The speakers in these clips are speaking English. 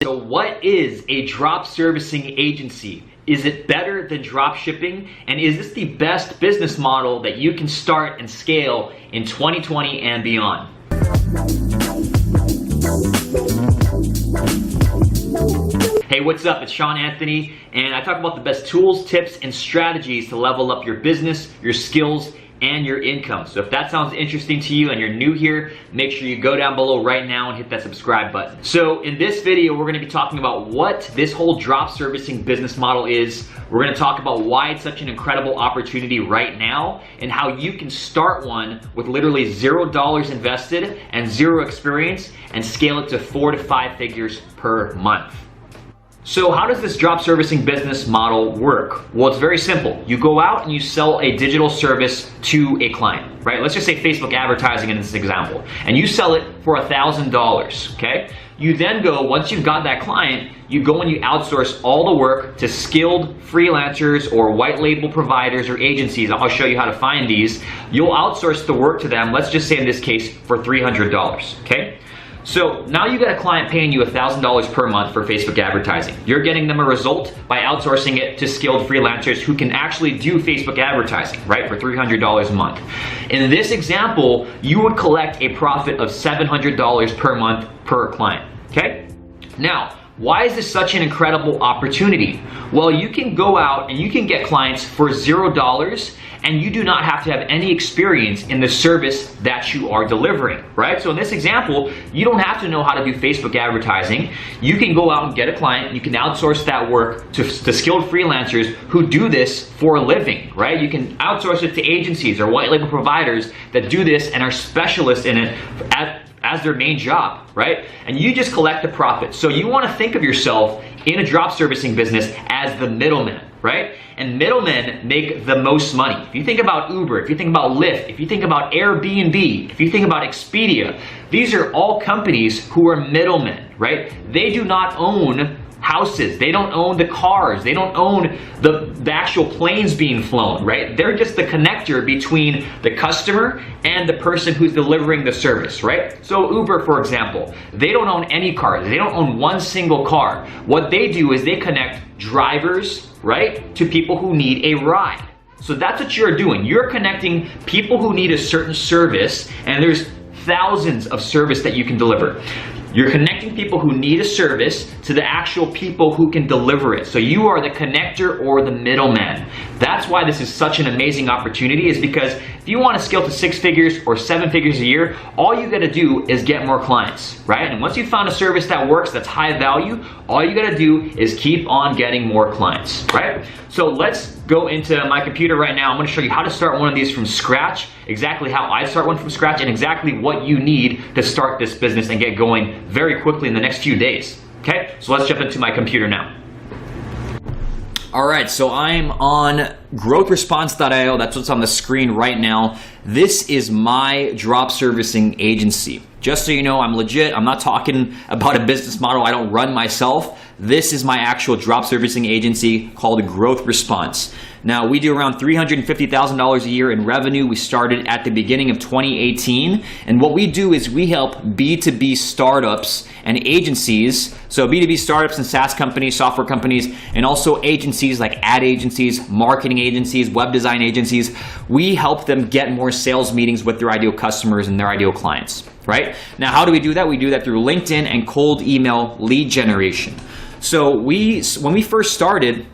So what is a drop servicing agency? Is it better than drop shipping? And is this the best business model that you can start and scale in 2020 and beyond? Hey, what's up? It's Sean Anthony, and I talk about the best tools, tips, and strategies to level up your business, your skills, and your income. So if that sounds interesting to you and you're new here, make sure you go down below right now and hit that subscribe button. So in this video, we're gonna be talking about what this whole drop servicing business model is. We're gonna talk about why it's such an incredible opportunity right now and how you can start one with literally $0 invested and zero experience and scale it to 4 to 5 figures per month. So how does this drop servicing business model work? Well, it's very simple. You go out and you sell a digital service to a client, right? Let's just say Facebook advertising in this example, and you sell it for $1,000, okay? You then go, once you've got that client, you go and you outsource all the work to skilled freelancers or white label providers or agencies. I'll show you how to find these. You'll outsource the work to them, let's just say in this case, for $300, okay? So now you got a client paying you $1,000 per month for Facebook advertising. You're getting them a result by outsourcing it to skilled freelancers who can actually do Facebook advertising, right, for $300 a month. In this example, you would collect a profit of $700 per month per client, okay? Now, why is this such an incredible opportunity? Well, you can go out and you can get clients for $0 and you do not have to have any experience in the service that you are delivering, right? So in this example, you don't have to know how to do Facebook advertising. You can go out and get a client. You can outsource that work to skilled freelancers who do this for a living, right? You can outsource it to agencies or white label providers that do this and are specialists in it as their main job, right? And you just collect the profit. So you want to think of yourself in a drop servicing business as the middleman, right? And middlemen make the most money. If you think about Uber, if you think about Lyft, if you think about Airbnb, if you think about Expedia, these are all companies who are middlemen, right? They do not own houses, they don't own the cars, they don't own the actual planes being flown, right? They're just the connector between the customer and the person who's delivering the service, right? So Uber, for example, they don't own any cars, they don't own one single car. What they do is they connect drivers, right, to people who need a ride. So that's what you're doing. You're connecting people who need a certain service, and there's thousands of service that you can deliver. You're connecting people who need a service to the actual people who can deliver it. So you are the connector or the middleman. That's why this is such an amazing opportunity, is because if you want to scale to 6 figures or 7 figures a year, all you got to do is get more clients, right? And once you found a service that works, that's high value, all you got to do is keep on getting more clients, right? So let's go into my computer right now. I'm going to show you how to start one of these from scratch, exactly how I start one from scratch, and exactly what you need to start this business and get going very quickly in the next few days. Okay, so let's jump into my computer now. All right, so I'm on 𝗙𝗚𝗘𝗘. That's what's on the screen right now. This is my drop servicing agency. Just so you know, I'm legit. I'm not talking about a business model I don't run myself. This is my actual drop servicing agency called 𝗙𝗚𝗘𝗘. Now, we do around $350,000 a year in revenue. We started at the beginning of 2018. And what we do is we help B2B startups and agencies. So B2B startups and SaaS companies, software companies, and also agencies like ad agencies, marketing agencies, web design agencies. We help them get more sales meetings with their ideal customers and their ideal clients, right? Now, how do we do that? We do that through LinkedIn and cold email lead generation. So when we first started,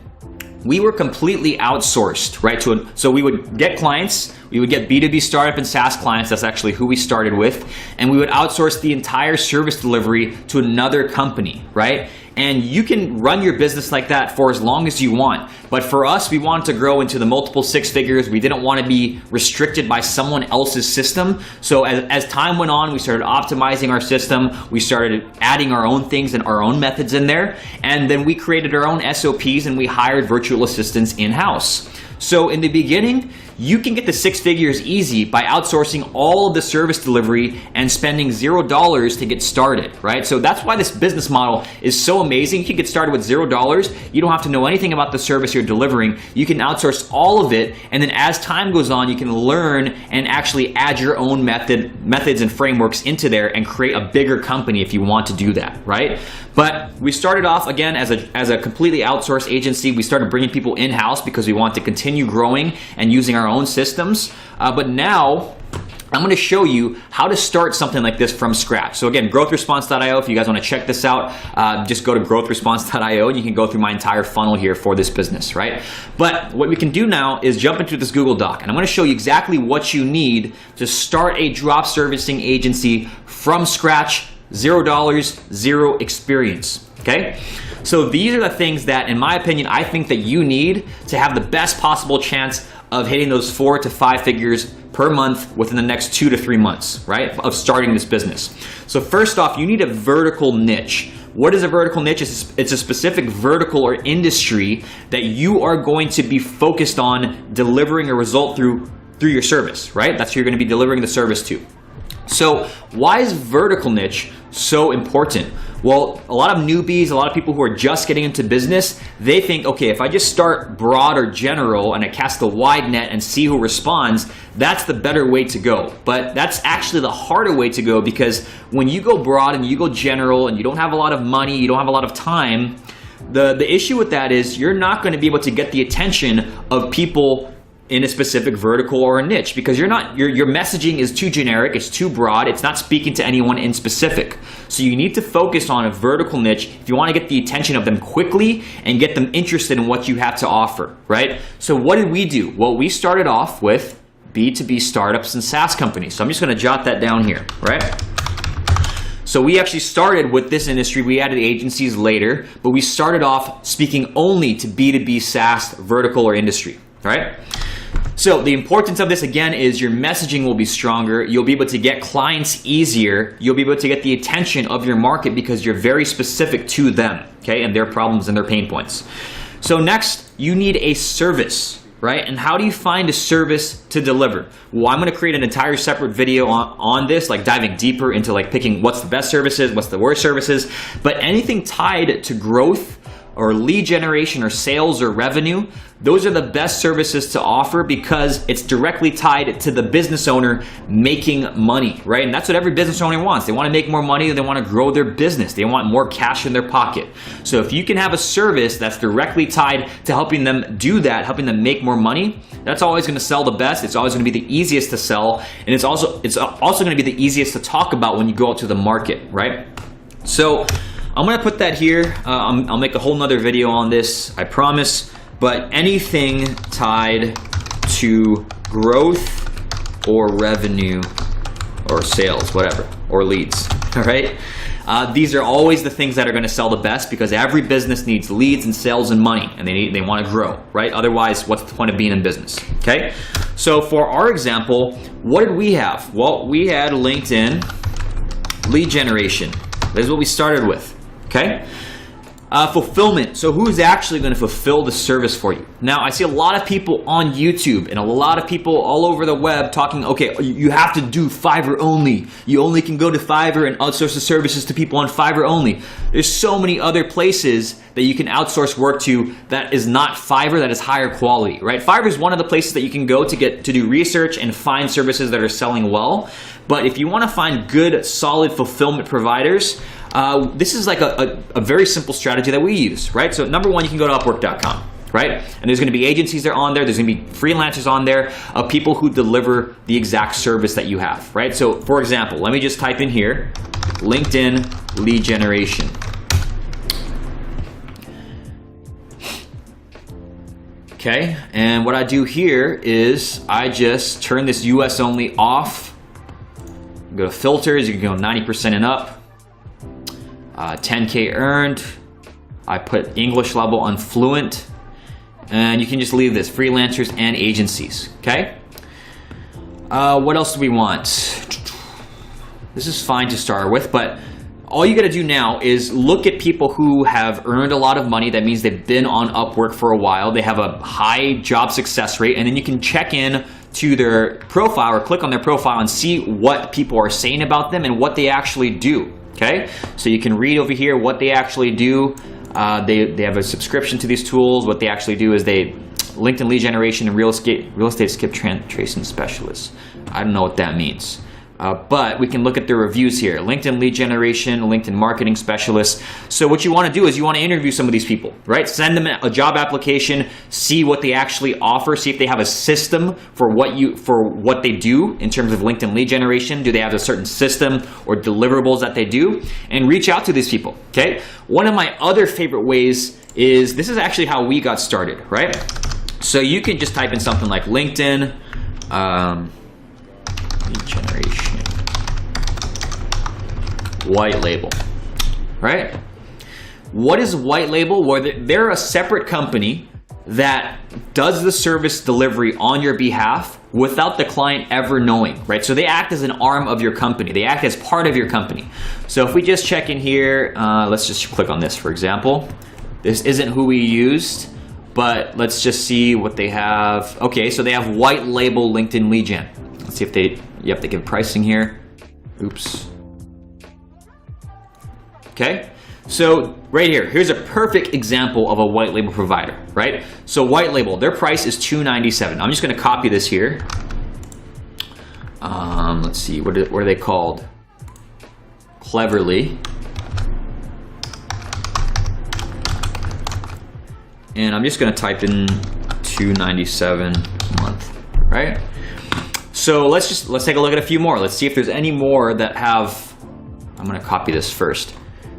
we were completely outsourced, right? So we would get clients, we would get B2B startup and SaaS clients, that's actually who we started with, and we would outsource the entire service delivery to another company, right? And you can run your business like that for as long as you want. But for us, we wanted to grow into the multiple 6 figures. We didn't want to be restricted by someone else's system. So as time went on, we started optimizing our system. We started adding our own things and our own methods in there. And then we created our own SOPs and we hired virtual assistants in-house. So in the beginning, you can get to 6 figures easy by outsourcing all of the service delivery and spending $0 to get started, right? So that's why this business model is so amazing. You can get started with $0. You don't have to know anything about the service you're delivering. You can outsource all of it, and then as time goes on, you can learn and actually add your own methods and frameworks into there and create a bigger company if you want to do that, right? But we started off again as a completely outsourced agency. We started bringing people in-house because we want to continue growing and using our own systems. But now I'm going to show you how to start something like this from scratch. So again, growthresponse.io. If you guys want to check this out, just go to growthresponse.io and you can go through my entire funnel here for this business, right? But what we can do now is jump into this Google Doc, and I'm going to show you exactly what you need to start a drop servicing agency from scratch, $0, zero experience, okay? So these are the things that, in my opinion, I think that you need to have the best possible chance of hitting those 4 to 5 figures per month within the next 2 to 3 months, right, of starting this business. So first off, you need a vertical niche. What is a vertical niche? It's a specific vertical or industry that you are going to be focused on delivering a result through your service, right? That's who you're going to be delivering the service to. So why is vertical niche so important? Well, a lot of newbies, a lot of people who are just getting into business, they think, okay, if I just start broad or general and I cast a wide net and see who responds, that's the better way to go. But that's actually the harder way to go, because when you go broad and you go general and you don't have a lot of money, you don't have a lot of time, the issue with that is you're not going to be able to get the attention of people in a specific vertical or a niche, because your messaging is too generic, it's too broad, it's not speaking to anyone in specific. So you need to focus on a vertical niche if you want to get the attention of them quickly and get them interested in what you have to offer, right? So what did we do? Well, we started off with B2B startups and SaaS companies. So I'm just going to jot that down here, right? So we actually started with this industry. We added agencies later, but we started off speaking only to B2B SaaS vertical or industry, right? So the importance of this, again, is your messaging will be stronger. You'll be able to get clients easier. You'll be able to get the attention of your market because you're very specific to them, okay, and their problems and their pain points. So next, you need a service, right? And how do you find a service to deliver? Well, I'm going to create an entire separate video on this, like diving deeper into like picking what's the best services, what's the worst services. But anything tied to growth or lead generation or sales or revenue, those are the best services to offer because it's directly tied to the business owner making money, right? And that's what every business owner wants. They want to make more money, they want to grow their business, they want more cash in their pocket. So if you can have a service that's directly tied to helping them do that, helping them make more money, that's always going to sell the best. It's always going to be the easiest to sell, and it's also going to be the easiest to talk about when you go out to the market, right? So I'm going to put that here. I'll make a whole nother video on this, I promise. But anything tied to growth or revenue or sales, whatever, or leads, all right? These are always the things that are going to sell the best because every business needs leads and sales and money, and they want to grow, right? Otherwise, what's the point of being in business, okay? So for our example, what did we have? Well, we had LinkedIn lead generation. This is what we started with. Okay, fulfillment. So who's actually going to fulfill the service for you? Now, I see a lot of people on YouTube and a lot of people all over the web talking, okay, you have to do Fiverr only. You only can go to Fiverr and outsource the services to people on Fiverr only. There's so many other places that you can outsource work to that is not Fiverr, that is higher quality, right? Fiverr is one of the places that you can go to do research and find services that are selling well. But if you want to find good, solid fulfillment providers, this is like a very simple strategy that we use, right? So number one, you can go to Upwork.com, right? And there's going to be agencies that are on there. There's going to be freelancers on there of people who deliver the exact service that you have, right? So for example, let me just type in here, LinkedIn lead generation. Okay, and what I do here is I just turn this US only off. Go to filters, you can go 90% and up. 10K earned. I put English level on fluent, and you can just leave this freelancers and agencies. Okay. What else do we want? This is fine to start with, but all you gotta do now is look at people who have earned a lot of money. That means they've been on Upwork for a while. They have a high job success rate, and then you can check in to their profile or click on their profile and see what people are saying about them and what they actually do, okay? So you can read over here what they actually do. They have a subscription to these tools. What they actually do is they LinkedIn lead generation and real estate skip tracing specialists. I don't know what that means. But we can look at the reviews here. LinkedIn lead generation, LinkedIn marketing specialist. So what you want to do is you want to interview some of these people, right? Send them a job application, see what they actually offer, see if they have a system for what they do in terms of LinkedIn lead generation. Do they have a certain system or deliverables that they do? And reach out to these people, okay? One of my other favorite ways is, this is actually how we got started, right? So you can just type in something like LinkedIn, lead generation, white label, right? What is white label? Well, they're a separate company that does the service delivery on your behalf without the client ever knowing, right? So they act as an arm of your company. They act as part of your company. So if we just check in here, let's just click on this, for example. This isn't who we used, but let's just see what they have. Okay, so they have white label LinkedIn lead gen. Let's see if they give pricing here. Oops. Okay, so right here, here's a perfect example of a white label provider, right? So white label, their price is $297. I'm just gonna copy this here. Let's see, what are they called? Cleverly. And I'm just gonna type in $297 a month, right? So let's take a look at a few more. Let's see if there's any more that have, I'm gonna copy this first.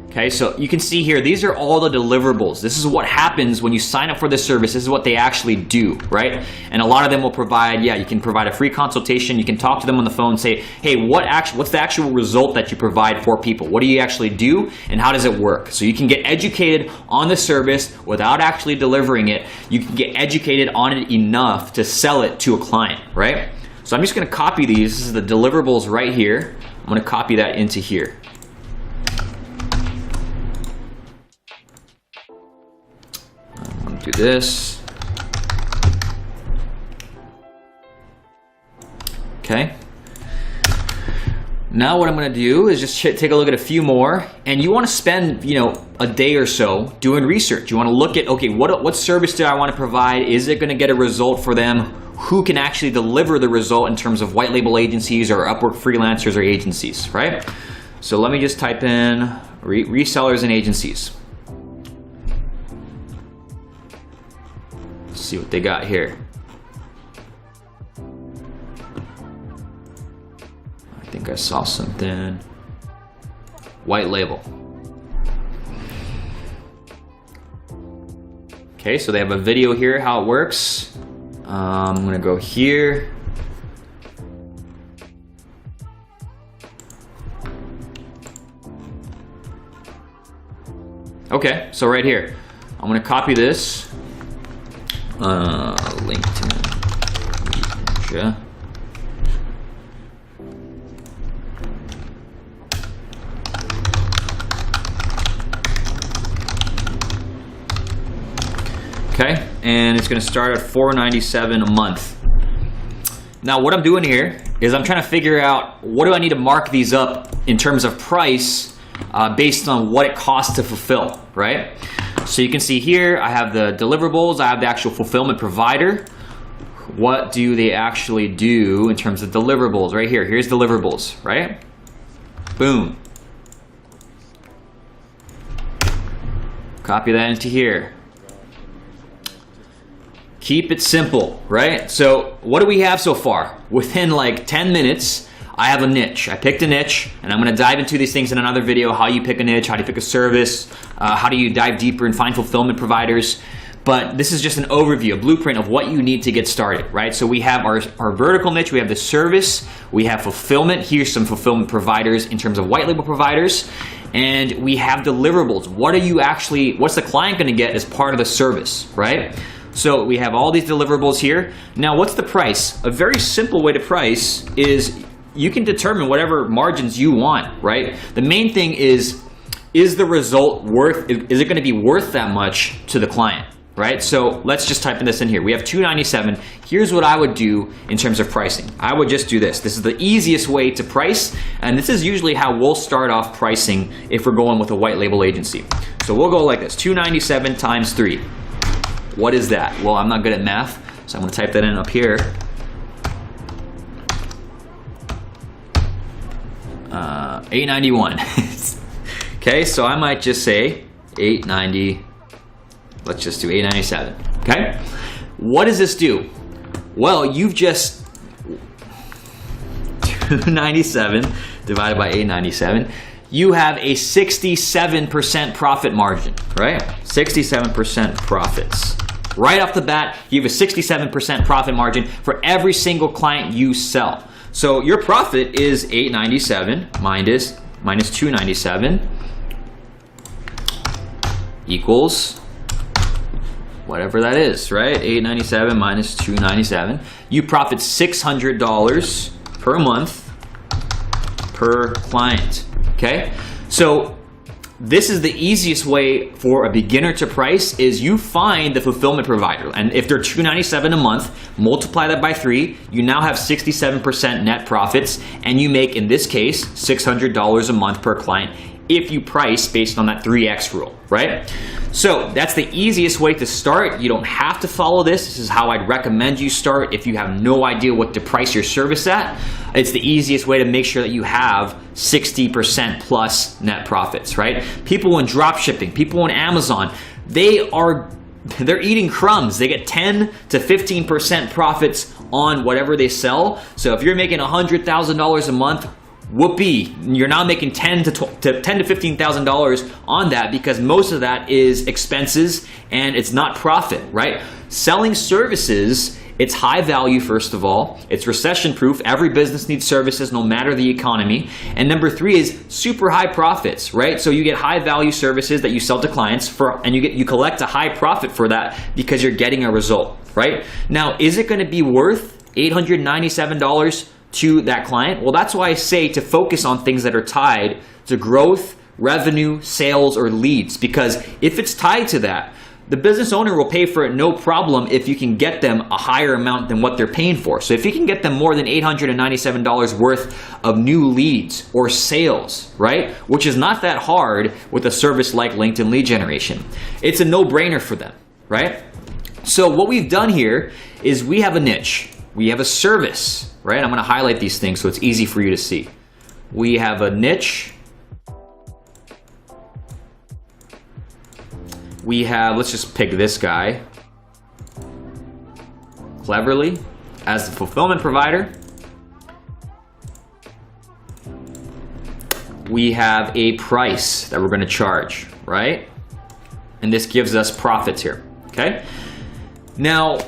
Okay, so you can see here, these are all the deliverables. This is what happens when you sign up for this service. This is what they actually do, right? And a lot of them will provide, you can provide a free consultation. You can talk to them on the phone and say, hey, what's the actual result that you provide for people? What do you actually do and how does it work? So you can get educated on the service without actually delivering it. You can get educated on it enough to sell it to a client, right? So I'm just gonna copy these. This is the deliverables right here. I'm gonna copy that into here. Do this. Okay. Now what I'm going to do is just take a look at a few more, and you want to spend, a day or so doing research. You want to look at, okay, what service do I want to provide? Is it going to get a result for them? Who can actually deliver the result in terms of white label agencies or Upwork freelancers or agencies, right? So let me just type in resellers and agencies. See what they got here. I think I saw something. White label. Okay, so they have a video here how it works. I'm gonna go here. Okay, so right here, I'm gonna copy this. LinkedIn. Okay, and it's going to start at $497 a month. Now what I'm doing here is I'm trying to figure out what do I need to mark these up in terms of price based on what it costs to fulfill, right? So you can see here, I have the deliverables, I have the actual fulfillment provider. What do they actually do in terms of deliverables? Right here, here's deliverables, right? Boom. Copy that into here. Keep it simple, right? So what do we have so far? Within like 10 minutes, I have a niche. I picked a niche, and I'm gonna dive into these things in another video, how you pick a niche, how do you pick a service, how do you dive deeper and find fulfillment providers. But this is just an overview, a blueprint of what you need to get started, right? So we have our vertical niche, we have the service, we have fulfillment. Here's some fulfillment providers in terms of white label providers, and we have deliverables. What's the client gonna get as part of the service, right? So we have all these deliverables here. Now, what's the price? A very simple way to price is you can determine whatever margins you want, right? The main thing is the result worth, is it going to be worth that much to the client, right? So let's just type in this in here. We have $297. Here's what I would do in terms of pricing. I would just do this. This is the easiest way to price, and this is usually how we'll start off pricing if we're going with a white label agency. So we'll go like this, 297 times 3. What is that? Well, I'm not good at math, so I'm going to type that in up here. 891. Okay, so I might just say 890. Let's just do 897. Okay, what does this do? Well, you've just 297 divided by 897. You have a 67% profit margin, right? 67% profits. Right off the bat, you have a 67% profit margin for every single client you sell. So your profit is 897 minus 297 equals whatever that is, right? 897 minus 297. You profit $600 per month per client, okay? So this is the easiest way for a beginner to price, is you find the fulfillment provider. And if they're $297 a month, multiply that by 3, you now have 67% net profits, and you make, in this case, $600 a month per client if you price based on that 3x rule, right? So that's the easiest way to start. You don't have to follow this. This is how I'd recommend you start if you have no idea what to price your service at. It's the easiest way to make sure that you have 60% plus net profits, right? People in drop shipping, people in Amazon, they're eating crumbs. They get 10 to 15% profits on whatever they sell. So if you're making $100,000 a month, whoopee, you're now making $10,000 to $15,000 on that, because most of that is expenses and it's not profit, right? Selling services, it's high value, first of all. It's recession proof. Every business needs services no matter the economy. And number 3 is super high profits, right? So you get high value services that you sell to clients for, and you collect a high profit for that because you're getting a result, right? Now, is it going to be worth $897 to that client? Well, that's why I say to focus on things that are tied to growth, revenue, sales, or leads, because if it's tied to that, the business owner will pay for it no problem if you can get them a higher amount than what they're paying for. So if you can get them more than $897 worth of new leads or sales, right? Which is not that hard with a service like LinkedIn lead generation. It's a no-brainer for them, right? So what we've done here is we have a niche. We have a service, right? I'm going to highlight these things so it's easy for you to see. We have a niche. We have, let's just pick this guy, Cleverly, as the fulfillment provider. We have a price that we're going to charge, right? And this gives us profits here, okay? Now,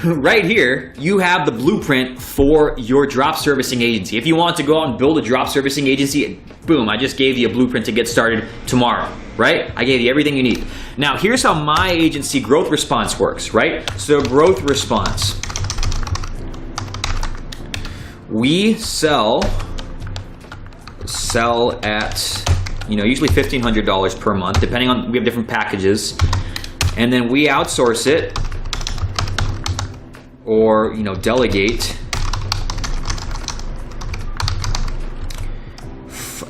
right here, you have the blueprint for your drop servicing agency. If you want to go out and build a drop servicing agency, boom, I just gave you a blueprint to get started tomorrow, right? I gave you everything you need. Now, here's how my agency growth response works, right? So growth response. We sell at, usually $1,500 per month, depending on, we have different packages. And then we outsource it, or delegate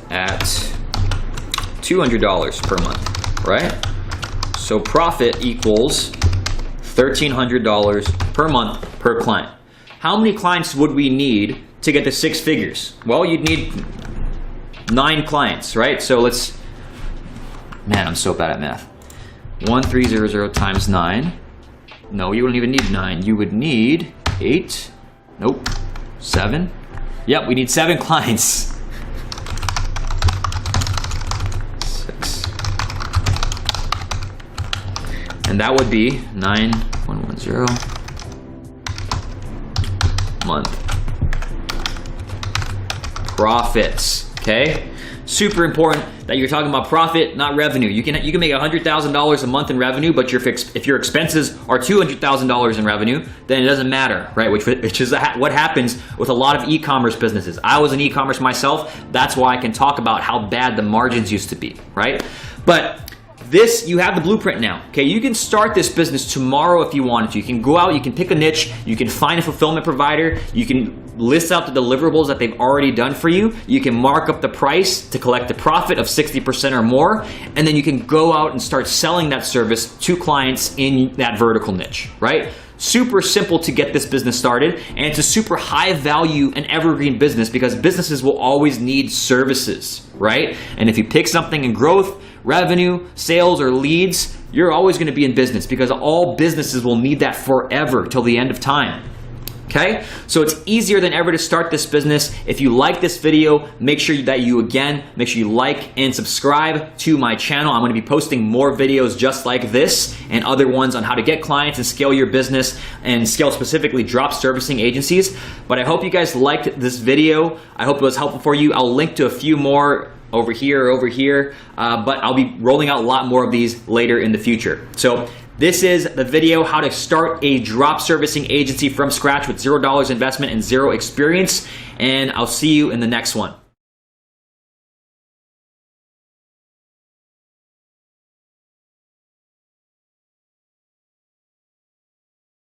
at $200 per month, right? So profit equals $1,300 per month per client. How many clients would we need to get to 6 figures? Well, you'd need 9 clients, right? So man, I'm so bad at math. 1300 times 9. No, you wouldn't even need 9. You would need 8. Nope. 7. Yep, we need 7 clients. 6. And that would be 9110 month profits. Okay, super important that you're talking about profit, not revenue. You can make $100,000 a month in revenue, but if your expenses are $200,000 in revenue, then it doesn't matter, right? Which is what happens with a lot of e-commerce businesses. I was in e-commerce myself. That's why I can talk about how bad the margins used to be, right? But you have the blueprint now, okay? You can start this business tomorrow if you wanted to. You can go out, you can pick a niche, you can find a fulfillment provider, you can list out the deliverables that they've already done for you, you can mark up the price to collect a profit of 60% or more, and then you can go out and start selling that service to clients in that vertical niche, right? Super simple to get this business started, and it's a super high value and evergreen business because businesses will always need services, right? And if you pick something in growth, revenue, sales, or leads, you're always going to be in business because all businesses will need that forever till the end of time. Okay, so it's easier than ever to start this business. If you like this video, make sure that you like and subscribe to my channel. I'm going to be posting more videos just like this and other ones on how to get clients and scale your business and scale specifically drop servicing agencies. But I hope you guys liked this video. I hope it was helpful for you. I'll link to a few more over here, but I'll be rolling out a lot more of these later in the future. So this is the video, how to start a drop servicing agency from scratch with $0 investment and 0 experience. And I'll see you in the next one.